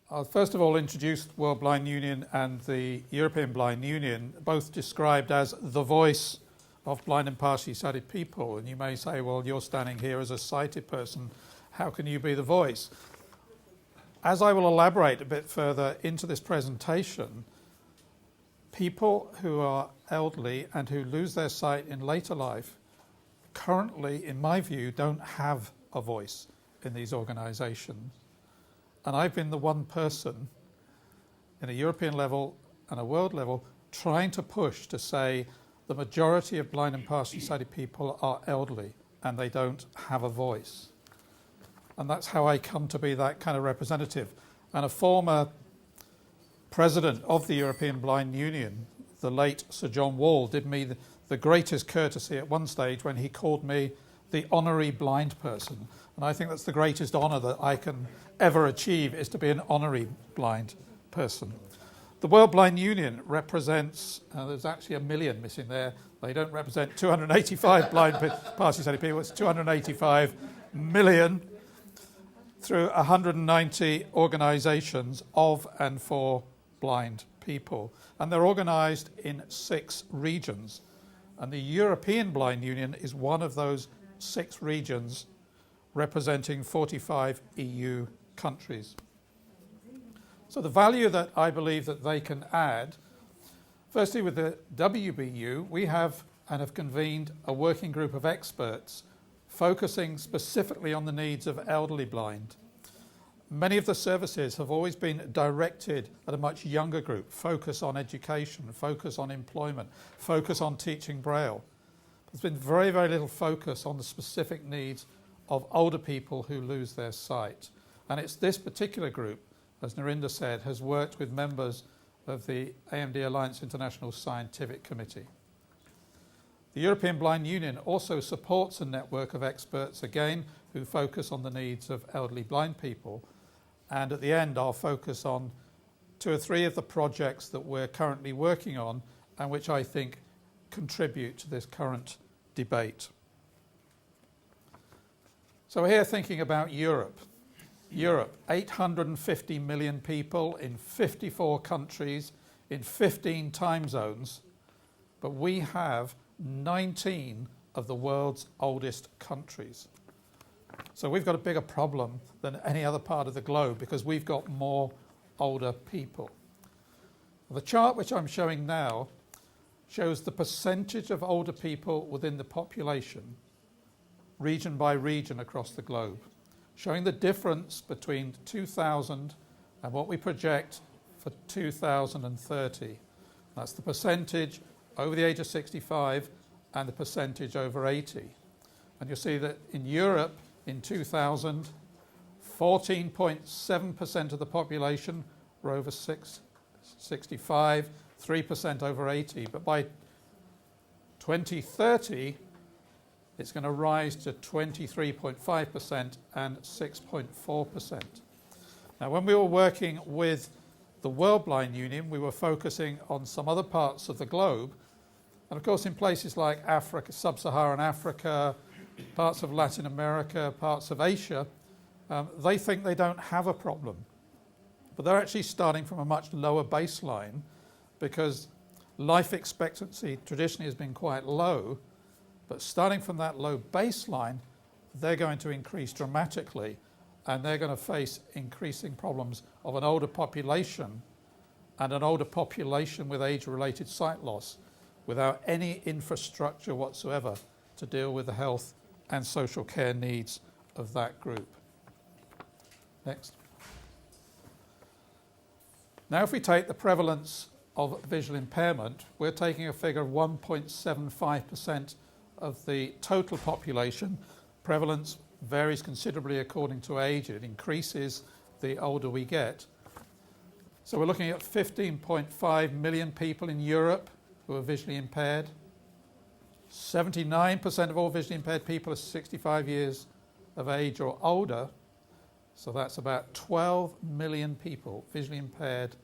I'll first of all introduce World Blind Union and the European Blind Union, both described as the voice of blind and partially sighted people. And you may say, well, you're standing here as a sighted person, how can you be the voice? As I will elaborate a bit further into this presentation, people who are elderly and who lose their sight in later life currently, in my view, don't have a voice in these organisations. And I've been the one person in a European level and a world level trying to push to say the majority of blind and partially sighted people are elderly and they don't have a voice. And that's how I come to be that kind of representative. And a former president of the European Blind Union, the late Sir John Wall, did me the greatest courtesy at one stage when he called me the honorary blind person. And I think that's the greatest honour that I can ever achieve, is to be an honorary blind person. The World Blind Union represents, there's actually 1 million missing there. They don't represent 285 blind partially sighted people, it's 285 million through 190 organisations of and for blind people. And they're organised in 6 regions. And the European Blind Union is one of those 6 regions representing 45 EU countries. So the value that I believe that they can add, firstly with the WBU, we have and have convened a working group of experts focusing specifically on the needs of elderly blind. Many of the services have always been directed at a much younger group, focus on education, focus on employment, focus on teaching Braille. There's been very, very little focus on the specific needs of older people who lose their sight. And it's this particular group, as Narinda said, has worked with members of the AMD Alliance International Scientific Committee. The European Blind Union also supports a network of experts, again, who focus on the needs of elderly blind people. And at the end, I'll focus on 2 or 3 of the projects that we're currently working on and which I think contribute to this current debate. So we're here thinking about Europe. Europe, 850 million people in 54 countries, in 15 time zones, but we have 19 of the world's oldest countries. So we've got a bigger problem than any other part of the globe because we've got more older people. The chart which I'm showing now shows the percentage of older people within the population, region by region across the globe, showing the difference between 2000 and what we project for 2030. That's the percentage over the age of 65 and the percentage over 80. And you'll see that in Europe, in 2000, 14.7% of the population were over 65, 3% over 80. But by 2030, it's going to rise to 23.5% and 6.4%. Now, when we were working with the World Blind Union, we were focusing on some other parts of the globe. And of course, in places like Africa, sub-Saharan Africa, parts of Latin America, parts of Asia, they think they don't have a problem. But they're actually starting from a much lower baseline because life expectancy traditionally has been quite low. But starting from that low baseline, they're going to increase dramatically and they're going to face increasing problems of an older population and an older population with age-related sight loss without any infrastructure whatsoever to deal with the health and social care needs of that group. Next. Now if we take the prevalence of visual impairment, we're taking a figure of 1.75% of the total population. Prevalence varies considerably according to age. It increases the older we get. So we're looking at 15.5 million people in Europe who are visually impaired. 79% of all visually impaired people are 65 years of age or older. So that's about 12 million people visually impaired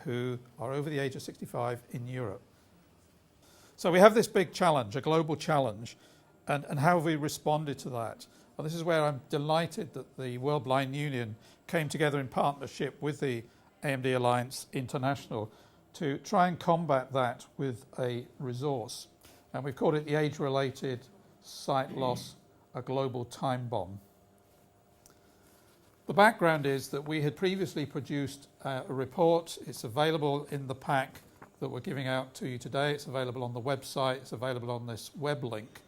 who are over the age of 65 in Europe. So we have this big challenge, a global challenge, and how have we responded to that? And this is where I'm delighted that the World Blind Union came together in partnership with the AMD Alliance International to try and combat that with a resource. And we've called it the Age-Related Sight Loss, a Global Time Bomb. The background is that we had previously produced a report. It's available in the pack that we're giving out to you today. It's available on the website. It's available on this web link.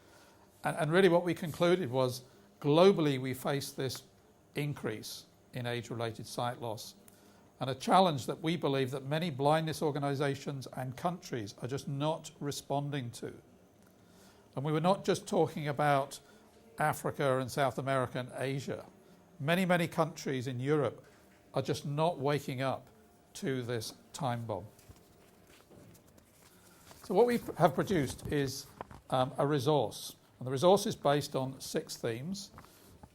And really what we concluded was globally we face this increase in age-related sight loss, and a challenge that we believe that many blindness organisations and countries are just not responding to. And we were not just talking about Africa and South America and Asia. Many, many countries in Europe are just not waking up to this time bomb. So what we have produced is a resource. And the resource is based on 6 themes.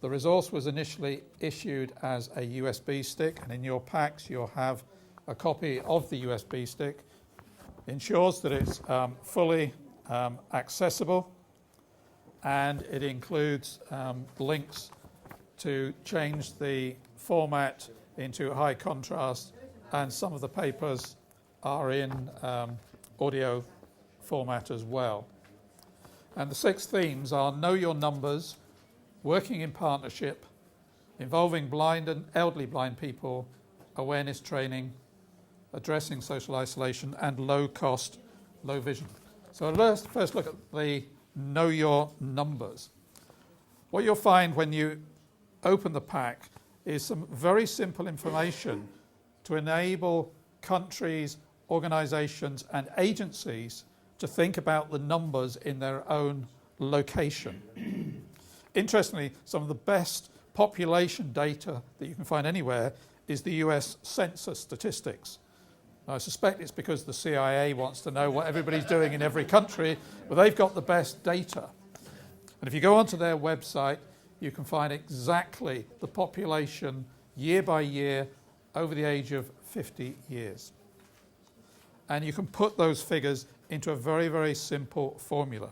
The resource was initially issued as a USB stick, and in your packs you'll have a copy of the USB stick. It ensures that it's fully accessible, and it includes links to change the format into high contrast, and some of the papers are in audio format as well. And the 6 themes are know your numbers, working in partnership, involving blind and elderly blind people, awareness training, addressing social isolation, and low cost, low vision. So let's first look at the know your numbers. What you'll find when you open the pack is some very simple information to enable countries, organisations and agencies to think about the numbers in their own location. Interestingly, some of the best population data that you can find anywhere is the US census statistics. I suspect it's because the CIA wants to know what everybody's doing in every country, but they've got the best data. And if you go onto their website, you can find exactly the population year by year over the age of 50 years. And you can put those figures into a very, very simple formula.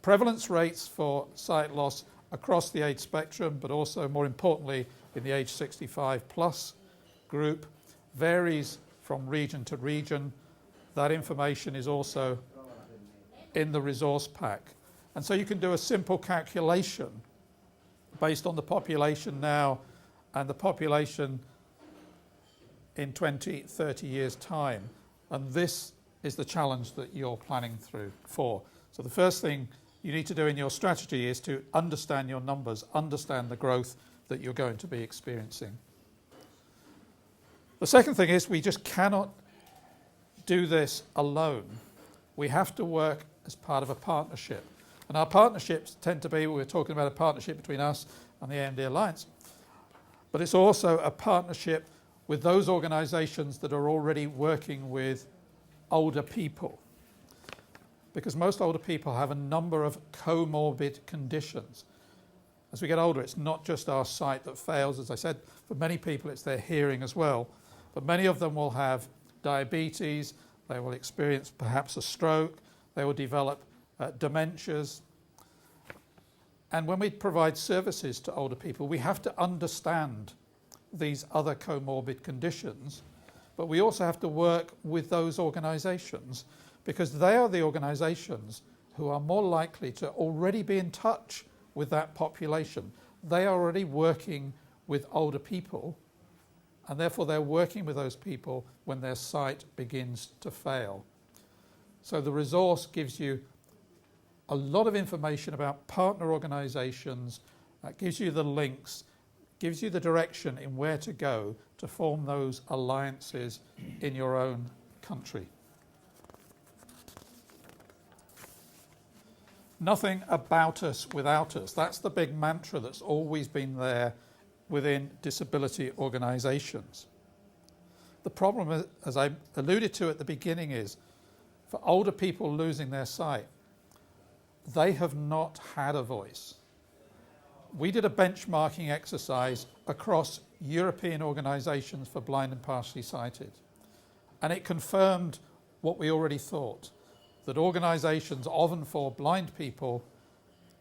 Prevalence rates for sight loss across the age spectrum, but also more importantly in the age 65 plus group, varies from region to region. That information is also in the resource pack. And so you can do a simple calculation based on the population now and the population in 20, 30 years' time. And this is the challenge that you're planning for. So the first thing you need to do in your strategy is to understand your numbers, understand the growth that you're going to be experiencing. The second thing is we just cannot do this alone. We have to work as part of a partnership. And our partnerships tend to be, we're talking about a partnership between us and the AMD Alliance, but it's also a partnership with those organisations that are already working with older people. Because most older people have a number of comorbid conditions. As we get older, it's not just our sight that fails. As I said, for many people, it's their hearing as well. But many of them will have diabetes, they will experience perhaps a stroke, they will develop dementias. And when we provide services to older people, we have to understand these other comorbid conditions, but we also have to work with those organisations because they are the organisations who are more likely to already be in touch with that population. They are already working with older people, and therefore they're working with those people when their sight begins to fail. So the resource gives you a lot of information about partner organisations, gives you the links, gives you the direction in where to go to form those alliances in your own country. Nothing about us without us. That's the big mantra that's always been there within disability organisations. The problem, as I alluded to at the beginning, is for older people losing their sight, they have not had a voice. We did a benchmarking exercise across European organisations for blind and partially sighted, and it confirmed what we already thought, that organisations often for blind people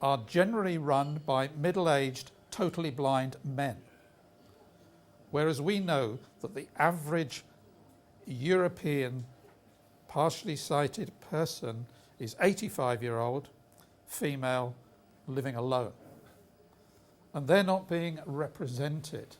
are generally run by middle-aged, totally blind men. Whereas we know that the average European partially sighted person is 85-year-old, female, living alone. And they're not being represented